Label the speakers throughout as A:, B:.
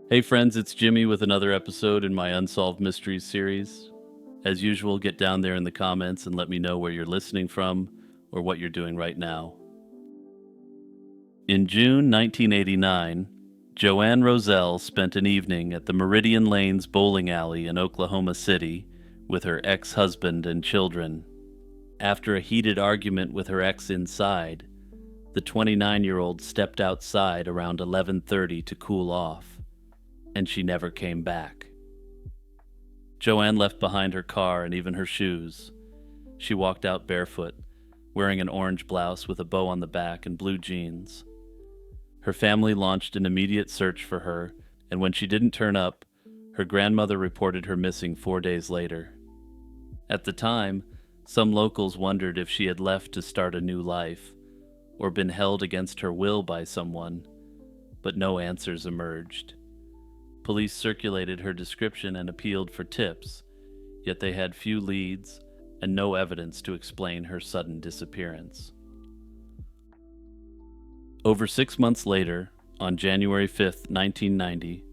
A: Hey friends, it's Jimmy with another episode in my Unsolved Mysteries series. As usual, get down there in the comments and let me know where you're listening from or what you're doing right now. In June 1989, Joanne Roselle spent an evening at the Meridian Lanes bowling alley in Oklahoma City with her ex-husband and children. After a heated argument with her ex inside, the 29-year-old stepped outside around 11:30 to cool off, and she never came back. Joanne left behind her car and even her shoes. She walked out barefoot, wearing an orange blouse with a bow on the back and blue jeans. Her family launched an immediate search for her, and when she didn't turn up, her grandmother reported her missing 4 days later. At the time, some locals wondered if she had left to start a new life, or been held against her will by someone, but no answers emerged. Police circulated her description and appealed for tips, yet they had few leads and no evidence to explain her sudden disappearance. Over 6 months later, on January 5, 1990,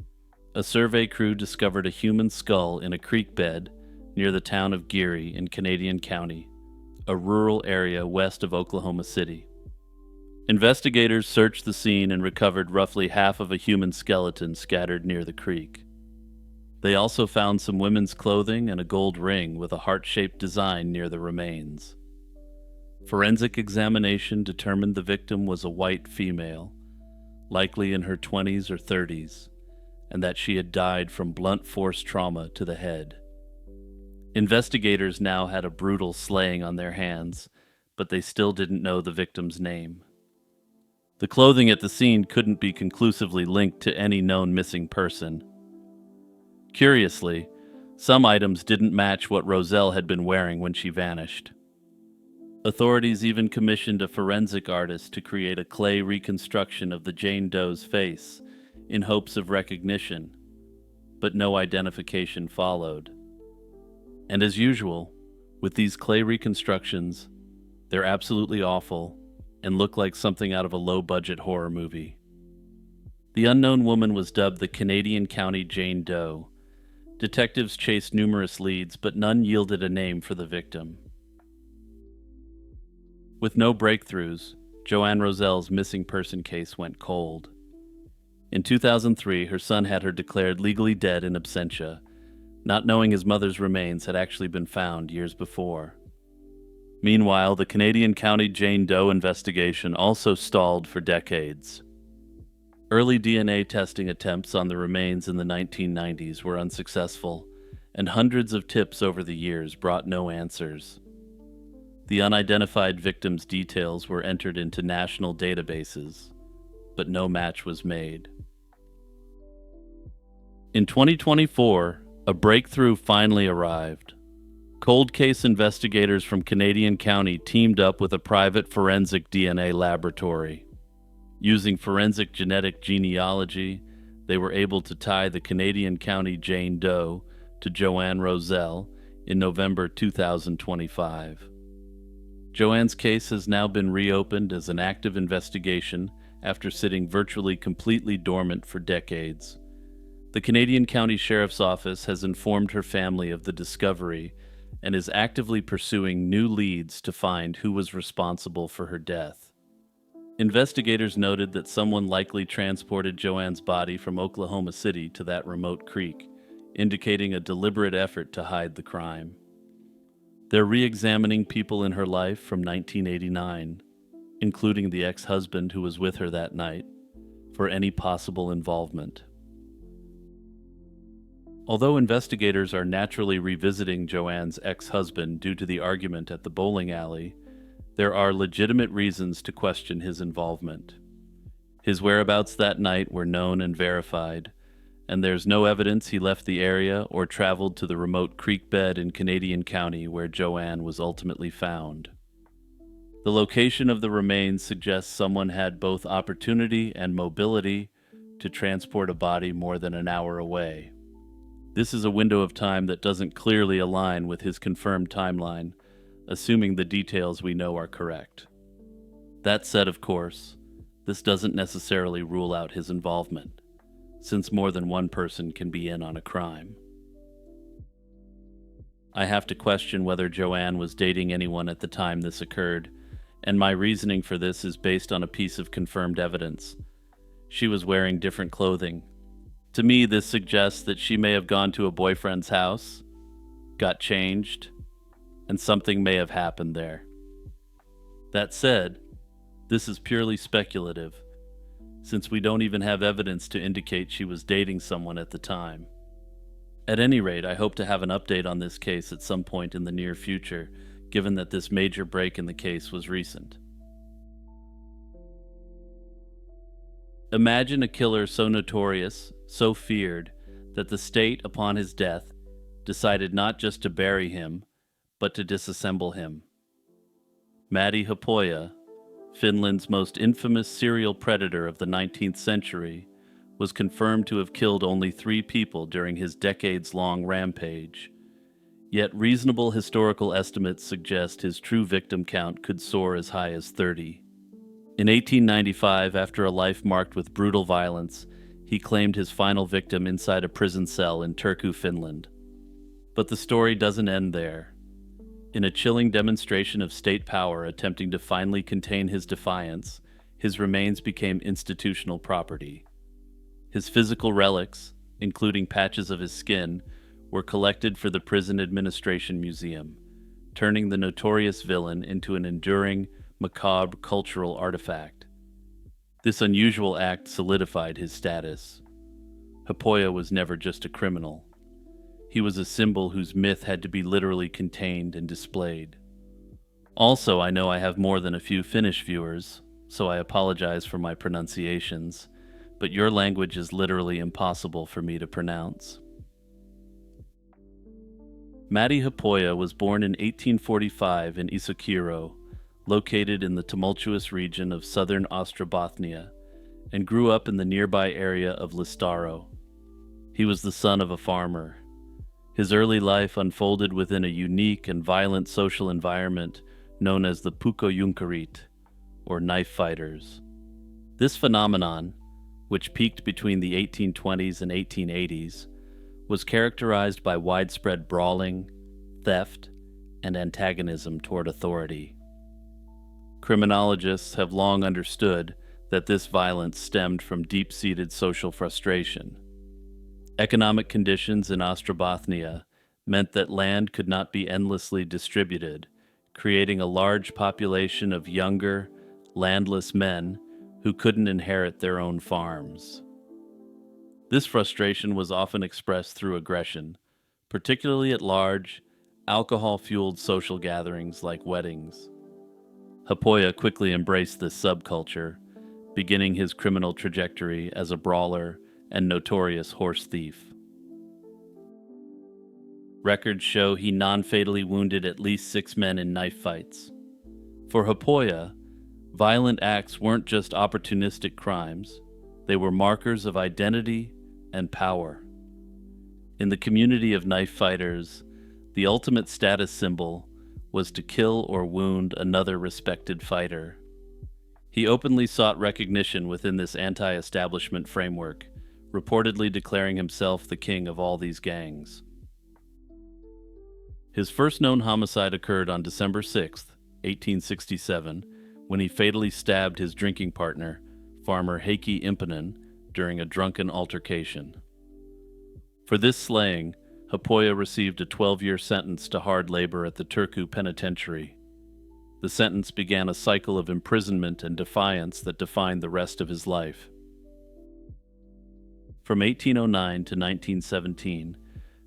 A: a survey crew discovered a human skull in a creek bed near the town of Geary in Canadian County, a rural area west of Oklahoma City. Investigators searched the scene and recovered roughly half of a human skeleton scattered near the creek. They also found some women's clothing and a gold ring with a heart-shaped design near the remains. Forensic examination determined the victim was a white female, likely in her 20s or 30s, and that she had died from blunt force trauma to the head. Investigators now had a brutal slaying on their hands, but they still didn't know the victim's name. The clothing at the scene couldn't be conclusively linked to any known missing person. Curiously, some items didn't match what Roselle had been wearing when she vanished. Authorities even commissioned a forensic artist to create a clay reconstruction of the Jane Doe's face in hopes of recognition, but no identification followed. And as usual, with these clay reconstructions, they're absolutely awful and look like something out of a low-budget horror movie. The unknown woman was dubbed the Canadian County Jane Doe. Detectives chased numerous leads, but none yielded a name for the victim. With no breakthroughs, Joanne Roselle's missing person case went cold. In 2003, her son had her declared legally dead in absentia, not knowing his mother's remains had actually been found years before. Meanwhile, the Canadian County Jane Doe investigation also stalled for decades. Early DNA testing attempts on the remains in the 1990s were unsuccessful, and hundreds of tips over the years brought no answers. The unidentified victims' details were entered into national databases, but no match was made. In 2024, a breakthrough finally arrived. Cold case investigators from Canadian County teamed up with a private forensic DNA laboratory. Using forensic genetic genealogy, they were able to tie the Canadian County Jane Doe to Joanne Roselle in November 2025. Joanne's case has now been reopened as an active investigation after sitting virtually completely dormant for decades. The Canadian County Sheriff's Office has informed her family of the discovery and is actively pursuing new leads to find who was responsible for her death. Investigators noted that someone likely transported Joanne's body from Oklahoma City to that remote creek, indicating a deliberate effort to hide the crime. They're re-examining people in her life from 1989, including the ex-husband who was with her that night, for any possible involvement. Although investigators are naturally revisiting Joanne's ex-husband due to the argument at the bowling alley, there are legitimate reasons to question his involvement. His whereabouts that night were known and verified, and there's no evidence he left the area or traveled to the remote creek bed in Canadian County where Joanne was ultimately found. The location of the remains suggests someone had both opportunity and mobility to transport a body more than an hour away. This is a window of time that doesn't clearly align with his confirmed timeline, assuming the details we know are correct. That said, of course, this doesn't necessarily rule out his involvement. since more than one person can be in on a crime. I have to question whether Joanne was dating anyone at the time this occurred, and my reasoning for this is based on a piece of confirmed evidence. She was wearing different clothing. To me, this suggests that she may have gone to a boyfriend's house, got changed, and something may have happened there. That said, this is purely speculative, since we don't even have evidence to indicate she was dating someone at the time. At any rate, I hope to have an update on this case at some point in the near future, given that this major break in the case was recent. Imagine a killer so notorious, so feared, that the state, upon his death, decided not just to bury him, but to disassemble him. Matti Haapoja, Finland's most infamous serial predator of the 19th century, was confirmed to have killed only 3 people during his decades-long rampage. Yet reasonable historical estimates suggest his true victim count could soar as high as 30. In 1895, after a life marked with brutal violence, he claimed his final victim inside a prison cell in Turku, Finland. But the story doesn't end there. In a chilling demonstration of state power attempting to finally contain his defiance, his remains became institutional property. His physical relics, including patches of his skin, were collected for the Prison Administration Museum, turning the notorious villain into an enduring, macabre cultural artifact. This unusual act solidified his status. Haapoja was never just a criminal. He was a symbol whose myth had to be literally contained and displayed. Also, I know I have more than a few Finnish viewers, so I apologize for my pronunciations, but your language is literally impossible for me to pronounce. Matti Haapoja was born in 1845 in Isokiro, located in the tumultuous region of southern Ostrobothnia, and grew up in the nearby area of Listaro. He was the son of a farmer. His early life unfolded within a unique and violent social environment known as the Puukkojunkkarit, or knife fighters. This phenomenon, which peaked between the 1820s and 1880s, was characterized by widespread brawling, theft, and antagonism toward authority. Criminologists have long understood that this violence stemmed from deep-seated social frustration. Economic conditions in Ostrobothnia meant that land could not be endlessly distributed, creating a large population of younger, landless men who couldn't inherit their own farms. This frustration was often expressed through aggression, particularly at large, alcohol-fueled social gatherings like weddings. Haapoja quickly embraced this subculture, beginning his criminal trajectory as a brawler and notorious horse thief. Records show he non-fatally wounded at least 6 men in knife fights. For Haapoja, violent acts weren't just opportunistic crimes, they were markers of identity and power. In the community of knife fighters, the ultimate status symbol was to kill or wound another respected fighter. He openly sought recognition within this anti-establishment framework, reportedly declaring himself the king of all these gangs. His first known homicide occurred on December 6, 1867, when he fatally stabbed his drinking partner, farmer Heikki Imponen, during a drunken altercation. For this slaying, Haapoja received a 12-year sentence to hard labor at the Turku Penitentiary. The sentence began a cycle of imprisonment and defiance that defined the rest of his life. From 1809 to 1917,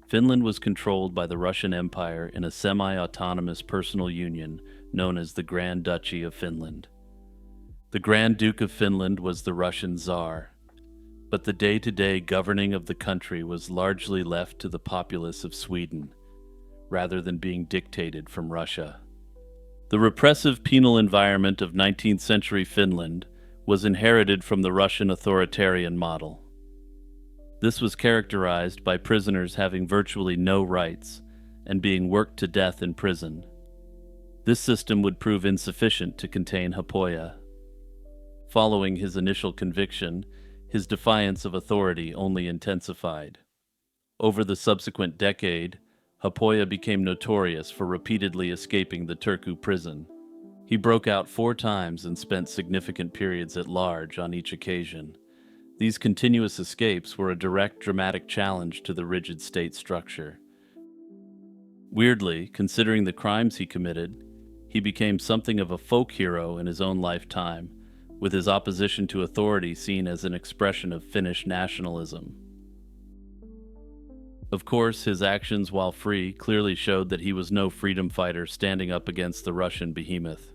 A: Finland was controlled by the Russian Empire in a semi-autonomous personal union known as the Grand Duchy of Finland. The Grand Duke of Finland was the Russian Tsar, but the day-to-day governing of the country was largely left to the populace of Sweden, rather than being dictated from Russia. The repressive penal environment of 19th century Finland was inherited from the Russian authoritarian model. This was characterized by prisoners having virtually no rights and being worked to death in prison. This system would prove insufficient to contain Haapoja. Following his initial conviction, His defiance of authority only intensified. Over the subsequent decade, Hapoya became notorious for repeatedly escaping the Turku prison. He broke out 4 times and spent significant periods at large on each occasion. These continuous escapes were a direct dramatic challenge to the rigid state structure. Weirdly, considering the crimes he committed, he became something of a folk hero in his own lifetime, with his opposition to authority seen as an expression of Finnish nationalism. Of course, his actions while free clearly showed that he was no freedom fighter standing up against the Russian behemoth.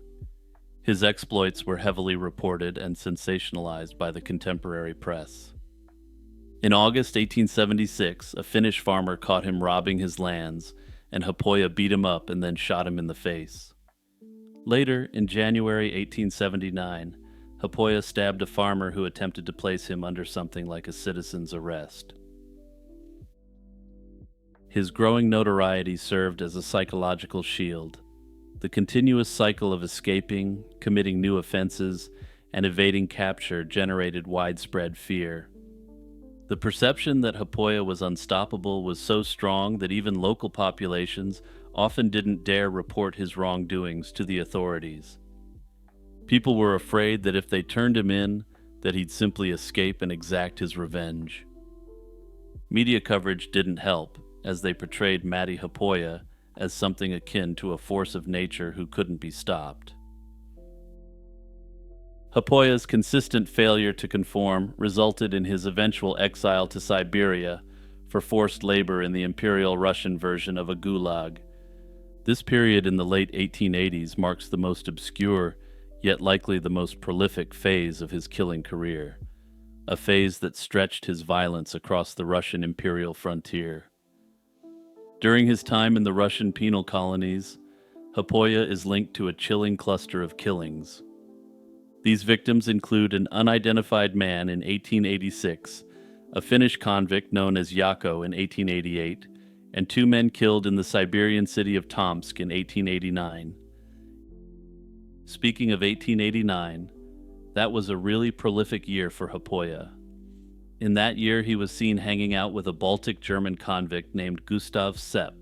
A: His exploits were heavily reported and sensationalized by the contemporary press. In August 1876, a Finnish farmer caught him robbing his lands, and Hapoya beat him up and then shot him in the face. Later, in January 1879, Hapoya stabbed a farmer who attempted to place him under something like a citizen's arrest. His growing notoriety served as a psychological shield. The continuous cycle of escaping, committing new offenses, and evading capture generated widespread fear. The perception that Hapoya was unstoppable was so strong that even local populations often didn't dare report his wrongdoings to the authorities. People were afraid that if they turned him in, that he'd simply escape and exact his revenge. Media coverage didn't help, as they portrayed Matti Hapoya as something akin to a force of nature who couldn't be stopped. Hapoya's consistent failure to conform resulted in his eventual exile to Siberia for forced labor in the Imperial Russian version of a gulag. This period in the late 1880s marks the most obscure, yet likely the most prolific phase of his killing career, a phase that stretched his violence across the Russian imperial frontier. During his time in the Russian penal colonies, Hapoya is linked to a chilling cluster of killings. These victims include an unidentified man in 1886, a Finnish convict known as Jaakko in 1888, and 2 men killed in the Siberian city of Tomsk in 1889. Speaking of 1889, that was a really prolific year for Hapoya. In that year, he was seen hanging out with a Baltic German convict named Gustav Sepp.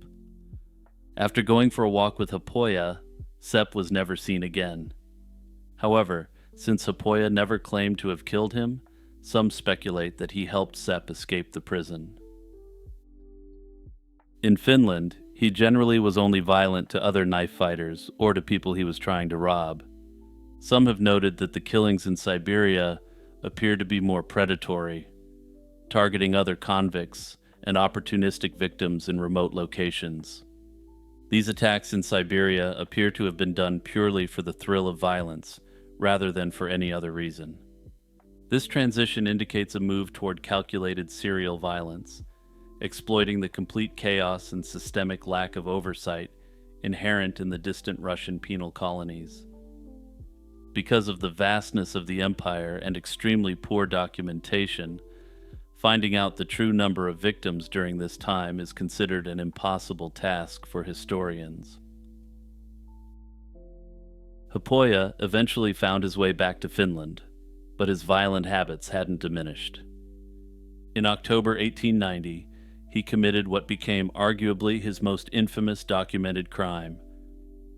A: After going for a walk with Hapoya, Sepp was never seen again. However, since Hapoya never claimed to have killed him, some speculate that he helped Sepp escape the prison. In Finland, he generally was only violent to other knife fighters or to people he was trying to rob. Some have noted that the killings in Siberia appear to be more predatory, targeting other convicts and opportunistic victims in remote locations. These attacks in Siberia appear to have been done purely for the thrill of violence, rather than for any other reason. This transition indicates a move toward calculated serial violence, exploiting the complete chaos and systemic lack of oversight inherent in the distant Russian penal colonies. Because of the vastness of the empire and extremely poor documentation, finding out the true number of victims during this time is considered an impossible task for historians. Hapoya eventually found his way back to Finland, but his violent habits hadn't diminished. In October 1890, he committed what became arguably his most infamous documented crime,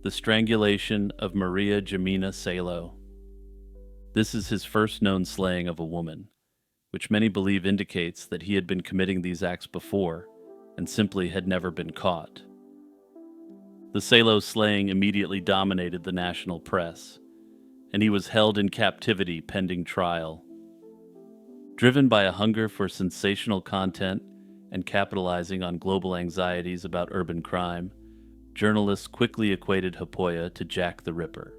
A: the strangulation of Maria Jemina Salo. This is his first known slaying of a woman, which many believe indicates that he had been committing these acts before and simply had never been caught. The Salo slaying immediately dominated the national press, and he was held in captivity pending trial. Driven by a hunger for sensational content and capitalizing on global anxieties about urban crime, journalists quickly equated Hapoya to Jack the Ripper.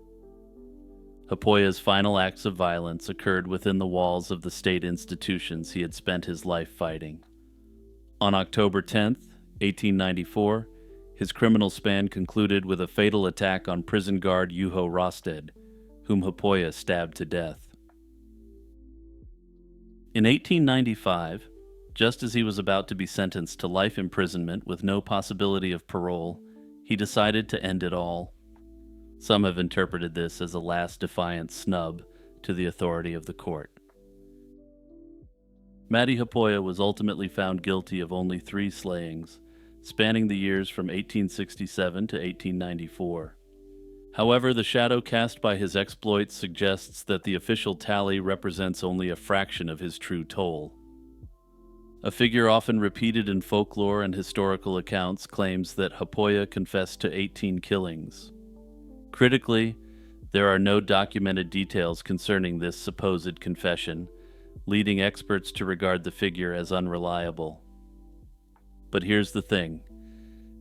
A: Hapoya's final acts of violence occurred within the walls of the state institutions he had spent his life fighting. On October 10th, 1894, his criminal span concluded with a fatal attack on prison guard Juho Rosted, whom Hapoya stabbed to death. In 1895, just as he was about to be sentenced to life imprisonment with no possibility of parole, he decided to end it all. Some have interpreted this as a last defiant snub to the authority of the court. Matti Haapoja was ultimately found guilty of only 3 slayings, spanning the years from 1867 to 1894. However, the shadow cast by his exploits suggests that the official tally represents only a fraction of his true toll. A figure often repeated in folklore and historical accounts claims that Haapoja confessed to 18 killings. Critically, there are no documented details concerning this supposed confession, leading experts to regard the figure as unreliable. But here's the thing.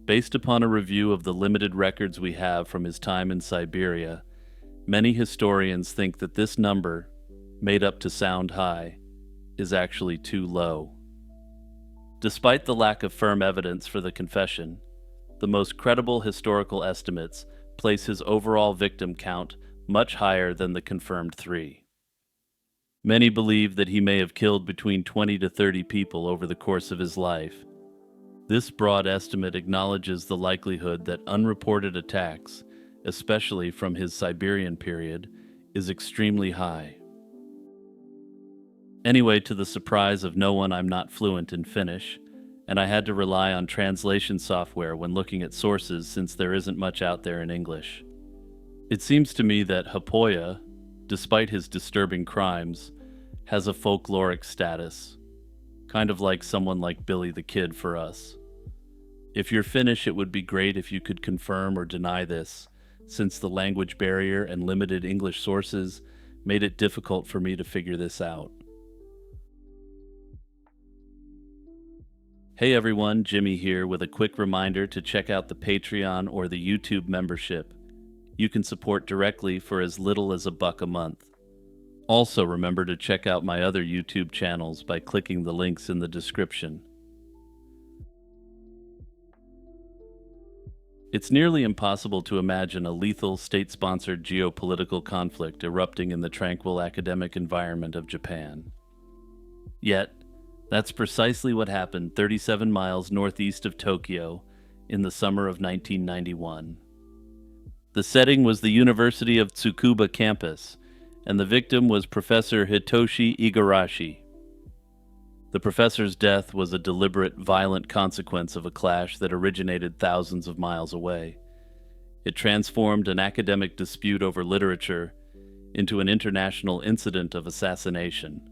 A: Based upon a review of the limited records we have from his time in Siberia, many historians think that this number, made up to sound high, is actually too low. Despite the lack of firm evidence for the confession, the most credible historical estimates place his overall victim count much higher than the confirmed 3. Many believe that he may have killed between 20 to 30 people over the course of his life. This broad estimate acknowledges the likelihood that unreported attacks, especially from his Siberian period, is extremely high. Anyway, to the surprise of no one, I'm not fluent in Finnish, and I had to rely on translation software when looking at sources since there isn't much out there in English. It seems to me that Haapoja, despite his disturbing crimes, has a folkloric status, kind of like someone like Billy the Kid for us. If you're Finnish, it would be great if you could confirm or deny this, since the language barrier and limited English sources made it difficult for me to figure this out. Hey everyone, Jimmy here with a quick reminder to check out the Patreon or the YouTube membership. You can support directly for as little as $1 a month. Also remember to check out my other YouTube channels by clicking the links in the description. It's nearly impossible to imagine a lethal state-sponsored geopolitical conflict erupting in the tranquil academic environment of Japan. Yet, that's precisely what happened 37 miles northeast of Tokyo in the summer of 1991. The setting was the University of Tsukuba campus, and the victim was Professor Hitoshi Igarashi. The professor's death was a deliberate, violent consequence of a clash that originated thousands of miles away. It transformed an academic dispute over literature into an international incident of assassination.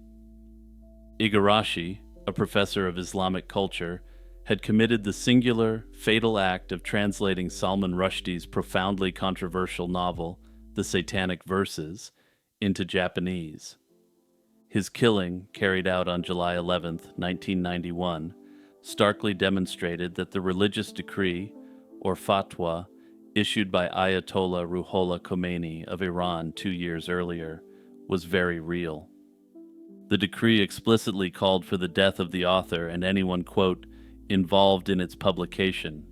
A: Igarashi, a professor of Islamic culture, had committed the singular, fatal act of translating Salman Rushdie's profoundly controversial novel, The Satanic Verses, into Japanese. His killing, carried out on July 11, 1991, starkly demonstrated that the religious decree, or fatwa, issued by Ayatollah Ruhollah Khomeini of Iran 2 years earlier, was very real. The decree explicitly called for the death of the author and anyone, quote, involved in its publication.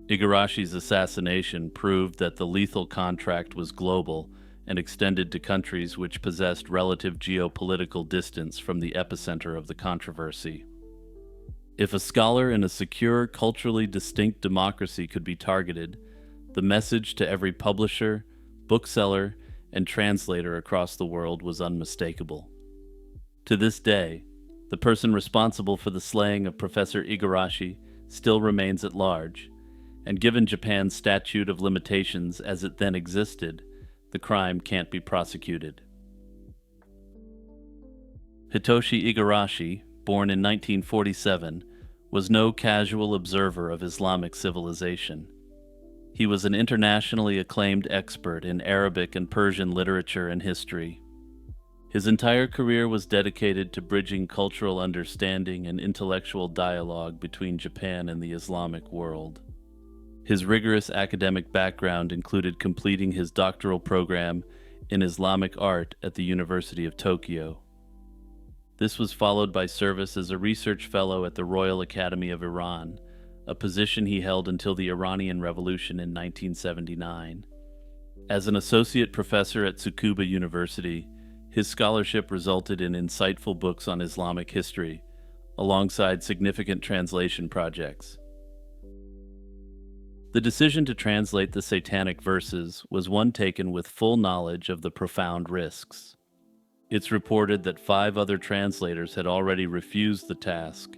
A: Igarashi's assassination proved that the lethal contract was global and extended to countries which possessed relative geopolitical distance from the epicenter of the controversy. If a scholar in a secure, culturally distinct democracy could be targeted, the message to every publisher, bookseller, and translator across the world was unmistakable. To this day, the person responsible for the slaying of Professor Igarashi still remains at large, and given Japan's statute of limitations as it then existed, the crime can't be prosecuted. Hitoshi Igarashi, born in 1947, was no casual observer of Islamic civilization. He was an internationally acclaimed expert in Arabic and Persian literature and history. His entire career was dedicated to bridging cultural understanding and intellectual dialogue between Japan and the Islamic world. His rigorous academic background included completing his doctoral program in Islamic art at the University of Tokyo. This was followed by service as a research fellow at the Royal Academy of Iran, a position he held until the Iranian Revolution in 1979. As an associate professor at Tsukuba University, his scholarship resulted in insightful books on Islamic history, alongside significant translation projects. The decision to translate the Satanic Verses was one taken with full knowledge of the profound risks. It's reported that 5 other translators had already refused the task,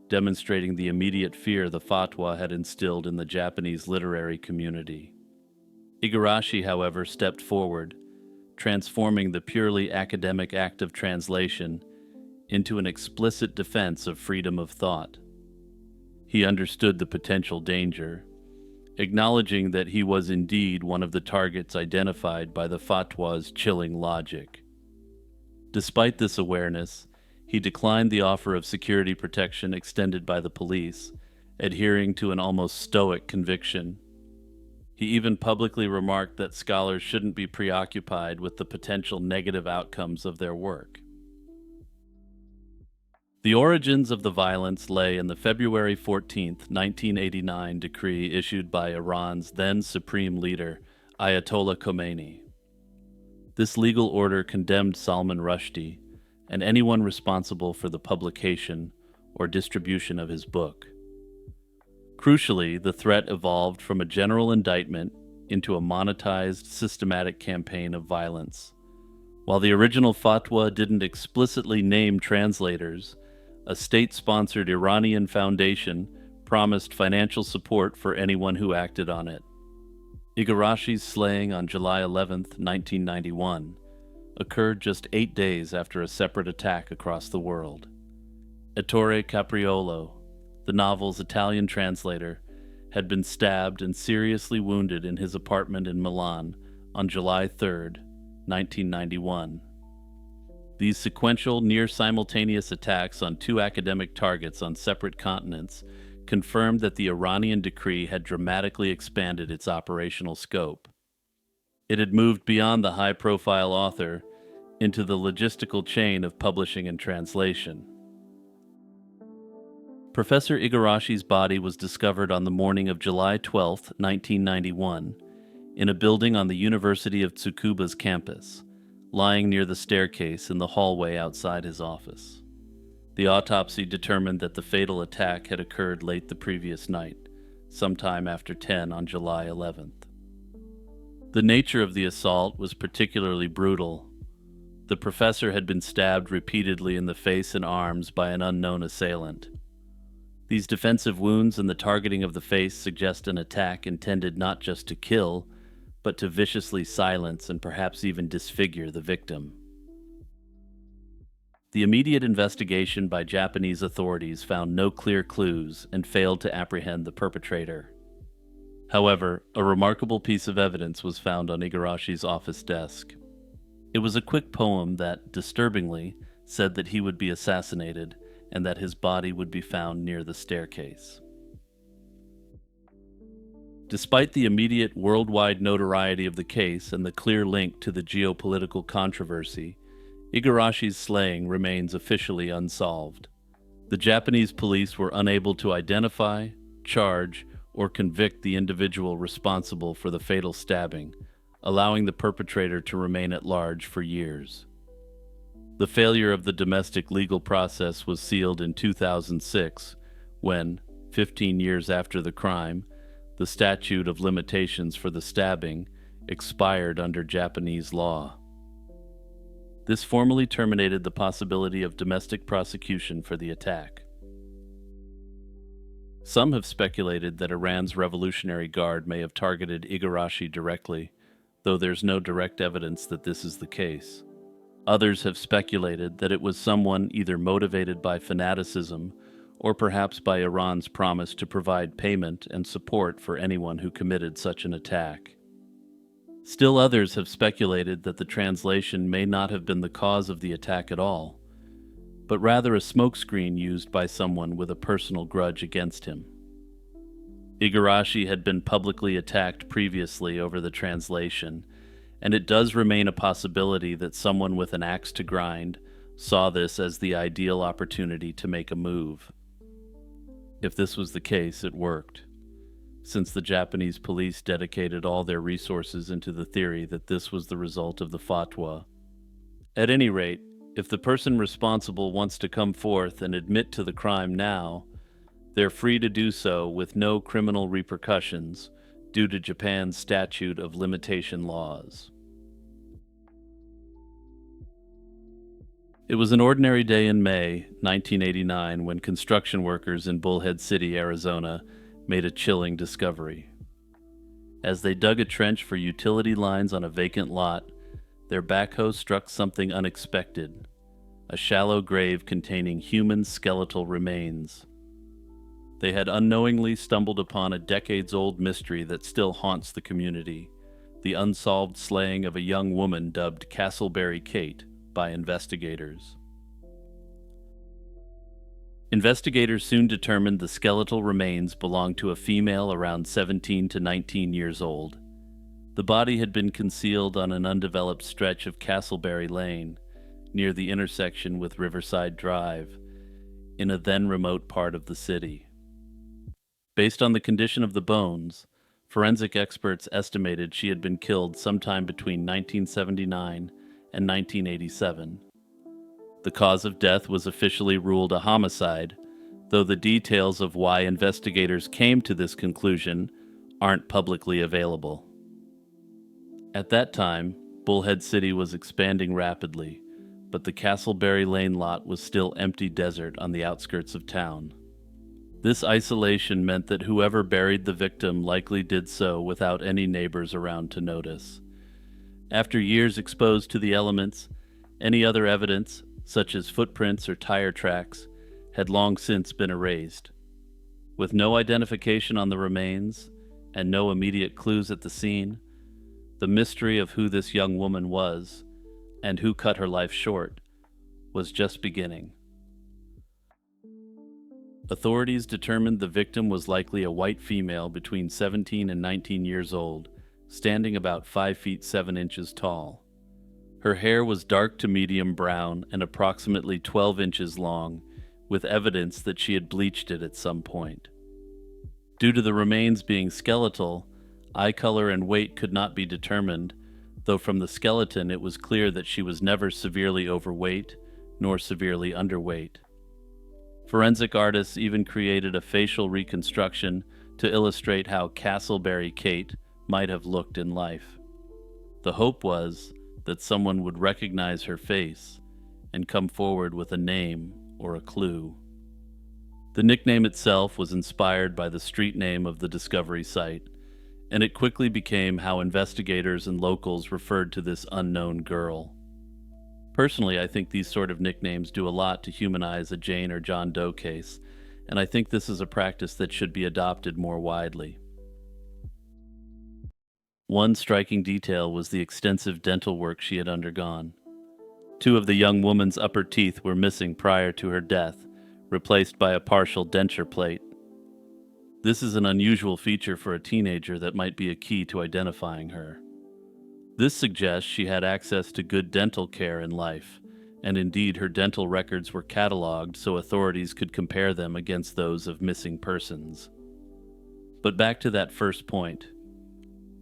A: demonstrating the immediate fear the fatwa had instilled in the Japanese literary community. Igarashi, however, stepped forward, transforming the purely academic act of translation into an explicit defense of freedom of thought. He understood the potential danger, acknowledging that he was indeed one of the targets identified by the fatwa's chilling logic. Despite this awareness, he declined the offer of security protection extended by the police, adhering to an almost stoic conviction. He even publicly remarked that scholars shouldn't be preoccupied with the potential negative outcomes of their work. The origins of the violence lay in the February 14, 1989 decree issued by Iran's then supreme leader, Ayatollah Khomeini. This legal order condemned Salman Rushdie and anyone responsible for the publication or distribution of his book. Crucially, the threat evolved from a general indictment into a monetized, systematic campaign of violence. While the original fatwa didn't explicitly name translators, a state-sponsored Iranian foundation promised financial support for anyone who acted on it. Igarashi's slaying on July 11, 1991, occurred just 8 days after a separate attack across the world. Ettore Capriolo, the novel's Italian translator, had been stabbed and seriously wounded in his apartment in Milan on July 3, 1991. These sequential, near-simultaneous attacks on 2 academic targets on separate continents confirmed that the Iranian decree had dramatically expanded its operational scope. It had moved beyond the high-profile author into the logistical chain of publishing and translation. Professor Igarashi's body was discovered on the morning of July 12, 1991, in a building on the University of Tsukuba's campus, lying near the staircase in the hallway outside his office. The autopsy determined that the fatal attack had occurred late the previous night, sometime after 10 on July 11th. The nature of the assault was particularly brutal. The professor had been stabbed repeatedly in the face and arms by an unknown assailant. These defensive wounds and the targeting of the face suggest an attack intended not just to kill, but to viciously silence and perhaps even disfigure the victim. The immediate investigation by Japanese authorities found no clear clues and failed to apprehend the perpetrator. However, a remarkable piece of evidence was found on Igarashi's office desk. It was a quick poem that, disturbingly, said that he would be assassinated and that his body would be found near the staircase. Despite the immediate worldwide notoriety of the case and the clear link to the geopolitical controversy, Igarashi's slaying remains officially unsolved. The Japanese police were unable to identify, charge, or convict the individual responsible for the fatal stabbing, allowing the perpetrator to remain at large for years. The failure of the domestic legal process was sealed in 2006 when, 15 years after the crime, the statute of limitations for the stabbing expired under Japanese law. This formally terminated the possibility of domestic prosecution for the attack. Some have speculated that Iran's Revolutionary Guard may have targeted Igarashi directly, though there's no direct evidence that this is the case. Others have speculated that it was someone either motivated by fanaticism or perhaps by Iran's promise to provide payment and support for anyone who committed such an attack. Still others have speculated that the translation may not have been the cause of the attack at all, but rather a smokescreen used by someone with a personal grudge against him. Igarashi had been publicly attacked previously over the translation, and it does remain a possibility that someone with an axe to grind saw this as the ideal opportunity to make a move. If this was the case, it worked, since the Japanese police dedicated all their resources into the theory that this was the result of the fatwa. At any rate, if the person responsible wants to come forth and admit to the crime now, they're free to do so with no criminal repercussions due to Japan's statute of limitation laws. It was an ordinary day in May 1989 when construction workers in Bullhead City, Arizona, made a chilling discovery. As they dug a trench for utility lines on a vacant lot, their backhoe struck something unexpected: a shallow grave containing human skeletal remains. They had unknowingly stumbled upon a decades-old mystery that still haunts the community: the unsolved slaying of a young woman dubbed Castleberry Kate by investigators. Investigators soon determined the skeletal remains belonged to a female around 17 to 19 years old. The body had been concealed on an undeveloped stretch of Castleberry Lane, near the intersection with Riverside Drive, in a then remote part of the city. Based on the condition of the bones, forensic experts estimated she had been killed sometime between 1979 and 1987. The cause of death was officially ruled a homicide, though the details of why investigators came to this conclusion aren't publicly available. At that time, Bullhead City was expanding rapidly, but the Castleberry Lane lot was still empty desert on the outskirts of town. This isolation meant that whoever buried the victim likely did so without any neighbors around to notice. After years exposed to the elements, any other evidence, such as footprints or tire tracks, had long since been erased. With no identification on the remains and no immediate clues at the scene, the mystery of who this young woman was and who cut her life short was just beginning. Authorities determined the victim was likely a white female between 17 and 19 years old, standing about 5 feet 7 inches tall. Her hair was dark to medium brown and approximately 12 inches long, with evidence that she had bleached it at some point. Due to the remains being skeletal, eye color and weight could not be determined, though from the skeleton it was clear that she was never severely overweight nor severely underweight. Forensic artists even created a facial reconstruction to illustrate how Castleberry Kate might have looked in life. The hope was that someone would recognize her face and come forward with a name or a clue. The nickname itself was inspired by the street name of the discovery site, and it quickly became how investigators and locals referred to this unknown girl. Personally, I think these sort of nicknames do a lot to humanize a Jane or John Doe case, and I think this is a practice that should be adopted more widely. One striking detail was the extensive dental work she had undergone. 2 of the young woman's upper teeth were missing prior to her death, replaced by a partial denture plate. This is an unusual feature for a teenager that might be a key to identifying her. This suggests she had access to good dental care in life, and indeed her dental records were cataloged so authorities could compare them against those of missing persons. But back to that first point.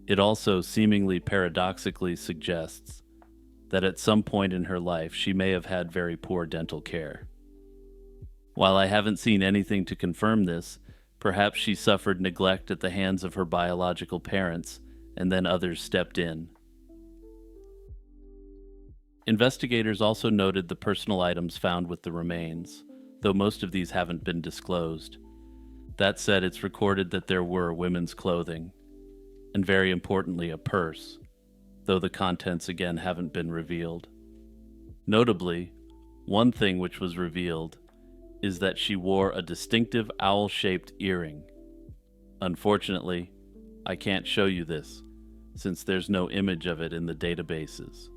A: It also seemingly paradoxically suggests that at some point in her life she may have had very poor dental care. While I haven't seen anything to confirm this, perhaps she suffered neglect at the hands of her biological parents, and then others stepped in. Investigators also noted the personal items found with the remains, though most of these haven't been disclosed. That said, it's recorded that there were women's clothing, and very importantly, a purse, though the contents again haven't been revealed. Notably, one thing which was revealed is that she wore a distinctive owl-shaped earring. Unfortunately, I can't show you this, since there's no image of it in the databases.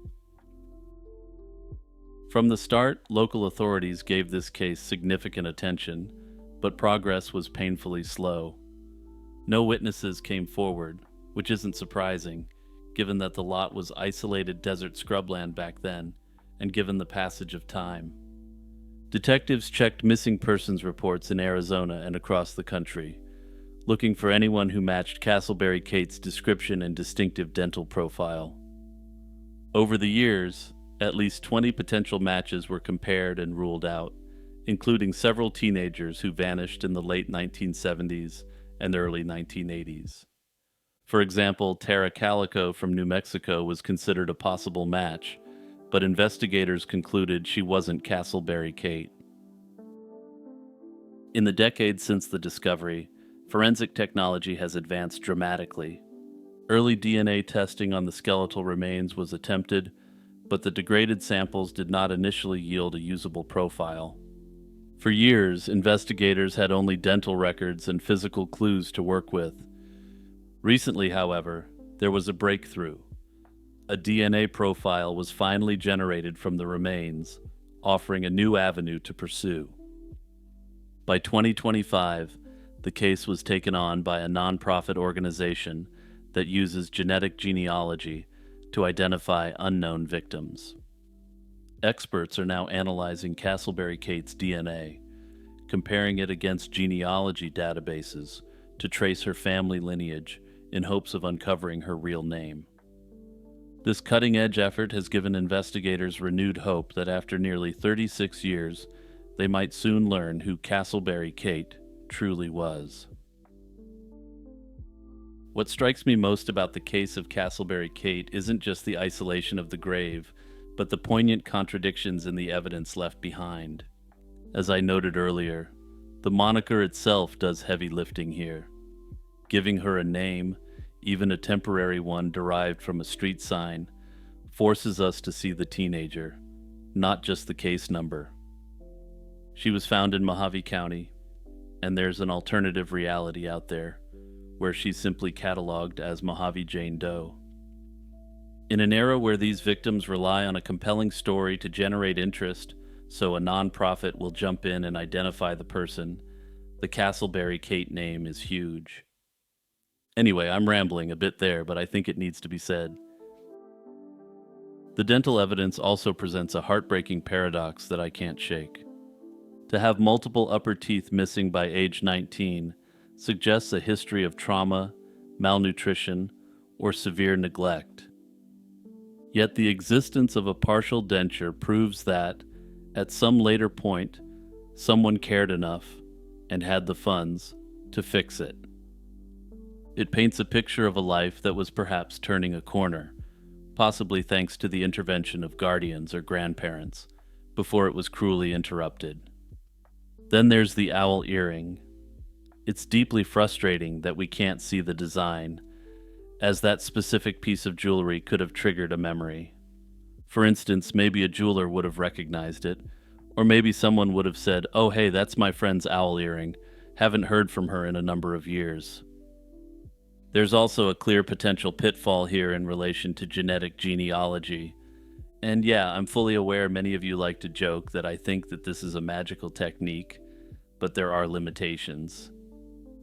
A: From the start, local authorities gave this case significant attention, but progress was painfully slow. No witnesses came forward, which isn't surprising, given that the lot was isolated desert scrubland back then, and given the passage of time. Detectives checked missing persons reports in Arizona and across the country, looking for anyone who matched Castleberry Kate's description and distinctive dental profile. Over the years, at least 20 potential matches were compared and ruled out, including several teenagers who vanished in the late 1970s and early 1980s. For example, Tara Calico from New Mexico was considered a possible match, but investigators concluded she wasn't Castleberry Kate. In the decades since the discovery, forensic technology has advanced dramatically. Early DNA testing on the skeletal remains was attempted, but the degraded samples did not initially yield a usable profile. For years, investigators had only dental records and physical clues to work with. Recently, however, there was a breakthrough. A DNA profile was finally generated from the remains, offering a new avenue to pursue. By 2025, the case was taken on by a nonprofit organization that uses genetic genealogy to identify unknown victims. Experts are now analyzing Castleberry Kate's DNA, comparing it against genealogy databases to trace her family lineage in hopes of uncovering her real name. This cutting-edge effort has given investigators renewed hope that after nearly 36 years, they might soon learn who Castleberry Kate truly was. What strikes me most about the case of Castleberry Kate isn't just the isolation of the grave, but the poignant contradictions in the evidence left behind. As I noted earlier, the moniker itself does heavy lifting here. Giving her a name, even a temporary one derived from a street sign, forces us to see the teenager, not just the case number. She was found in Mohave County, and there's an alternative reality out there, where she's simply cataloged as Mohave Jane Doe. In an era where these victims rely on a compelling story to generate interest, so a nonprofit will jump in and identify the person, the Castleberry Kate name is huge. Anyway, I'm rambling a bit there, but I think it needs to be said. The dental evidence also presents a heartbreaking paradox that I can't shake. To have multiple upper teeth missing by age 19 suggests a history of trauma, malnutrition, or severe neglect. Yet the existence of a partial denture proves that, at some later point, someone cared enough, and had the funds, to fix it. It paints a picture of a life that was perhaps turning a corner, possibly thanks to the intervention of guardians or grandparents, before it was cruelly interrupted. Then there's the owl earring. It's deeply frustrating that we can't see the design, as that specific piece of jewelry could have triggered a memory. For instance, maybe a jeweler would have recognized it, or maybe someone would have said, "Oh hey, that's my friend's owl earring. Haven't heard from her in a number of years." There's also a clear potential pitfall here in relation to genetic genealogy. And yeah, I'm fully aware many of you like to joke that I think that this is a magical technique, but there are limitations.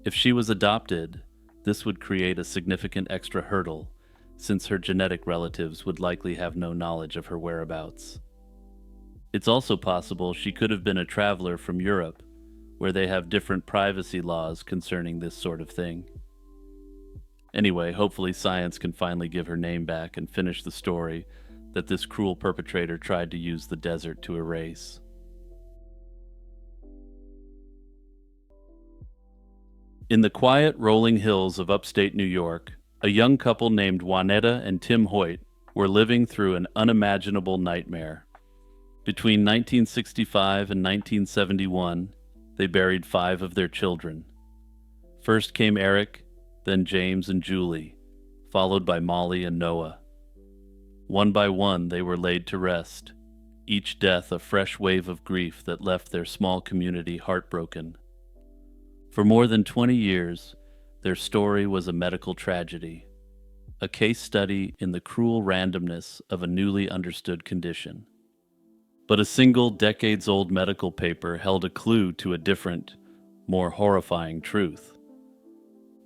A: If she was adopted, this would create a significant extra hurdle, since her genetic relatives would likely have no knowledge of her whereabouts. It's also possible she could have been a traveler from Europe, where they have different privacy laws concerning this sort of thing. Anyway, hopefully science can finally give her name back and finish the story that this cruel perpetrator tried to use the desert to erase. In the quiet, rolling hills of upstate New York, a young couple named Juanetta and Tim Hoyt were living through an unimaginable nightmare. Between 1965 and 1971, they buried 5 of their children. First came Eric, then James and Julie, followed by Molly and Noah. One by one, they were laid to rest, each death a fresh wave of grief that left their small community heartbroken. For more than 20 years, their story was a medical tragedy, a case study in the cruel randomness of a newly understood condition. But a single decades-old medical paper held a clue to a different, more horrifying truth.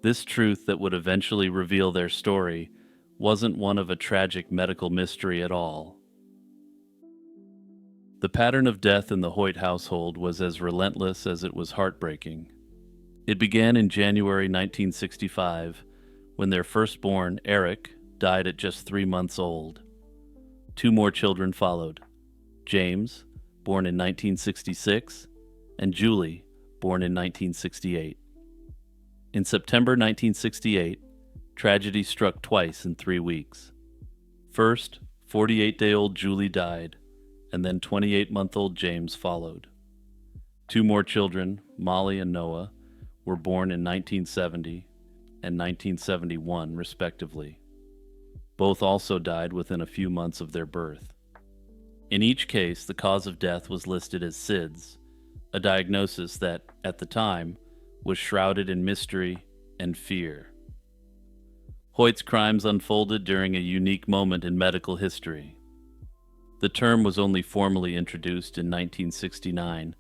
A: This truth that would eventually reveal their story wasn't one of a tragic medical mystery at all. The pattern of death in the Hoyt household was as relentless as it was heartbreaking. It began in January 1965, when their firstborn, Eric, died at just 3 months old. 2 more children followed: James, born in 1966, and Julie, born in 1968. In September 1968, tragedy struck twice in 3 weeks. First, 48-day-old Julie died, and then 28-month-old James followed. Two more children, Molly and Noah, were born in 1970 and 1971, respectively. Both also died within a few months of their birth. In each case, the cause of death was listed as SIDS, a diagnosis that, at the time, was shrouded in mystery and fear. Hoyt's crimes unfolded during a unique moment in medical history. The term was only formally introduced in 1969,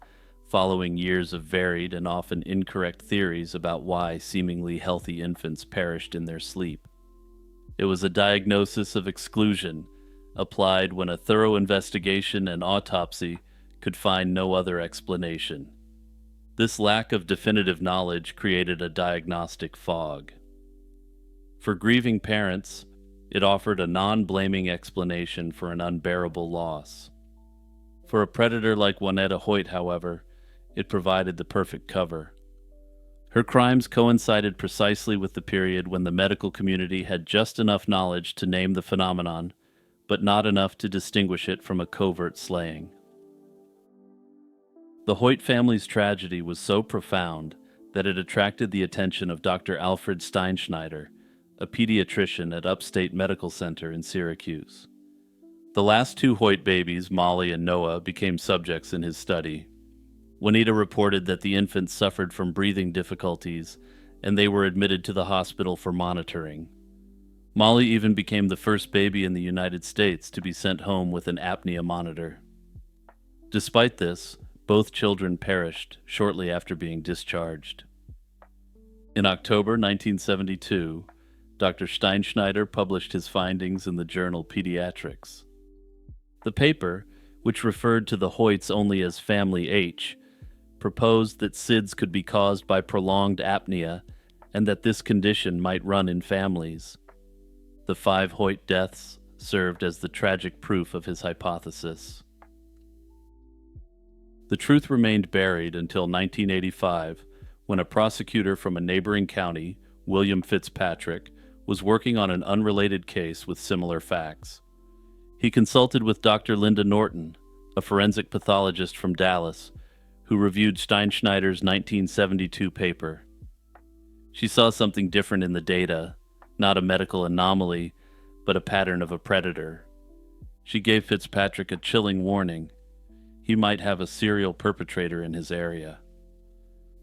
A: following years of varied and often incorrect theories about why seemingly healthy infants perished in their sleep. It was a diagnosis of exclusion, applied when a thorough investigation and autopsy could find no other explanation. This lack of definitive knowledge created a diagnostic fog. For grieving parents, it offered a non-blaming explanation for an unbearable loss. For a predator like Juanetta Hoyt, however, it provided the perfect cover. Her crimes coincided precisely with the period when the medical community had just enough knowledge to name the phenomenon, but not enough to distinguish it from a covert slaying. The Hoyt family's tragedy was so profound that it attracted the attention of Dr. Alfred Steinschneider, a pediatrician at Upstate Medical Center in Syracuse. The last two Hoyt babies, Molly and Noah, became subjects in his study. Juanita reported that the infants suffered from breathing difficulties, and they were admitted to the hospital for monitoring. Molly even became the first baby in the United States to be sent home with an apnea monitor. Despite this, both children perished shortly after being discharged. In October 1972, Dr. Steinschneider published his findings in the journal Pediatrics. The paper, which referred to the Hoyts only as Family H, proposed that SIDS could be caused by prolonged apnea and that this condition might run in families. The 5 Hoyt deaths served as the tragic proof of his hypothesis. The truth remained buried until 1985, when a prosecutor from a neighboring county, William Fitzpatrick, was working on an unrelated case with similar facts. He consulted with Dr. Linda Norton, a forensic pathologist from Dallas, who reviewed Steinschneider's 1972 paper. She saw something different in the data, not a medical anomaly, but a pattern of a predator. She gave Fitzpatrick a chilling warning. He might have a serial perpetrator in his area.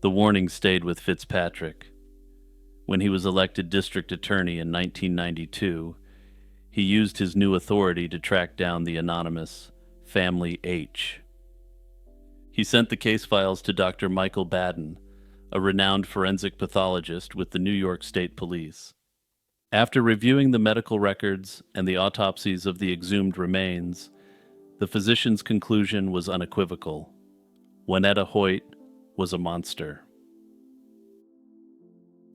A: The warning stayed with Fitzpatrick. When he was elected district attorney in 1992, he used his new authority to track down the anonymous Family H. He sent the case files to Dr. Michael Baden, a renowned forensic pathologist with the New York State Police. After reviewing the medical records and the autopsies of the exhumed remains, the physician's conclusion was unequivocal. Juanetta Hoyt was a monster.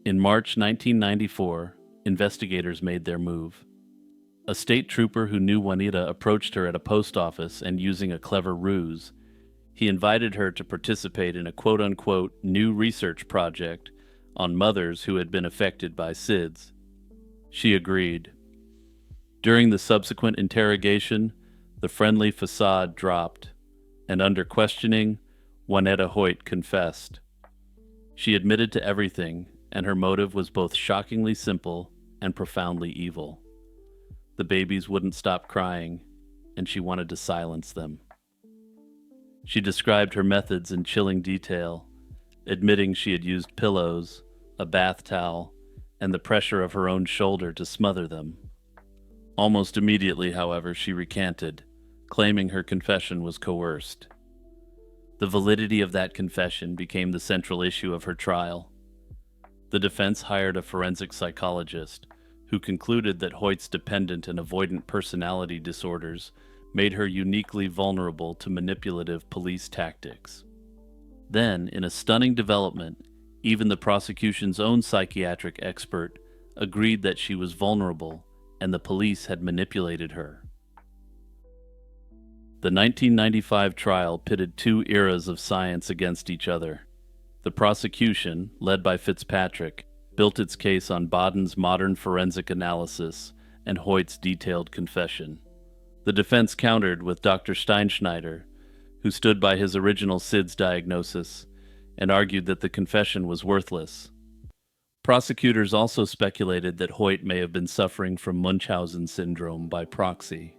A: In March 1994, investigators made their move. A state trooper who knew Juanita approached her at a post office and, using a clever ruse, he invited her to participate in a quote-unquote new research project on mothers who had been affected by SIDS. She agreed. During the subsequent interrogation, the friendly facade dropped, and under questioning, Juanetta Hoyt confessed. She admitted to everything, and her motive was both shockingly simple and profoundly evil. The babies wouldn't stop crying, and she wanted to silence them. She described her methods in chilling detail, admitting she had used pillows, a bath towel, and the pressure of her own shoulder to smother them. Almost immediately, however, she recanted, claiming her confession was coerced. The validity of that confession became the central issue of her trial. The defense hired a forensic psychologist who concluded that Hoyt's dependent and avoidant personality disorders made her uniquely vulnerable to manipulative police tactics. Then, in a stunning development, even the prosecution's own psychiatric expert agreed that she was vulnerable and the police had manipulated her. The 1995 trial pitted two eras of science against each other. The prosecution, led by Fitzpatrick, built its case on Baden's modern forensic analysis and Hoyt's detailed confession. The defense countered with Dr. Steinschneider, who stood by his original SIDS diagnosis and argued that the confession was worthless. Prosecutors also speculated that Hoyt may have been suffering from Munchausen syndrome by proxy.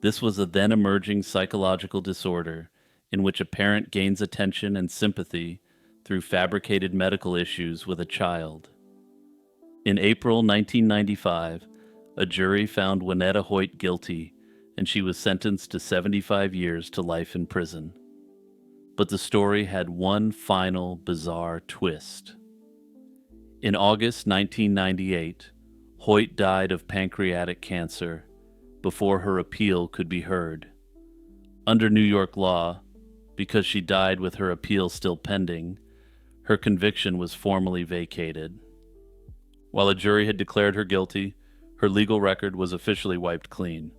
A: This was a then emerging psychological disorder in which a parent gains attention and sympathy through fabricated medical issues with a child. In April 1995, a jury found Winnetta Hoyt guilty, and she was sentenced to 75 years to life in prison. But the story had one final bizarre twist. In August 1998, Hoyt died of pancreatic cancer before her appeal could be heard. Under New York law, because she died with her appeal still pending, her conviction was formally vacated. While a jury had declared her guilty, her legal record was officially wiped clean.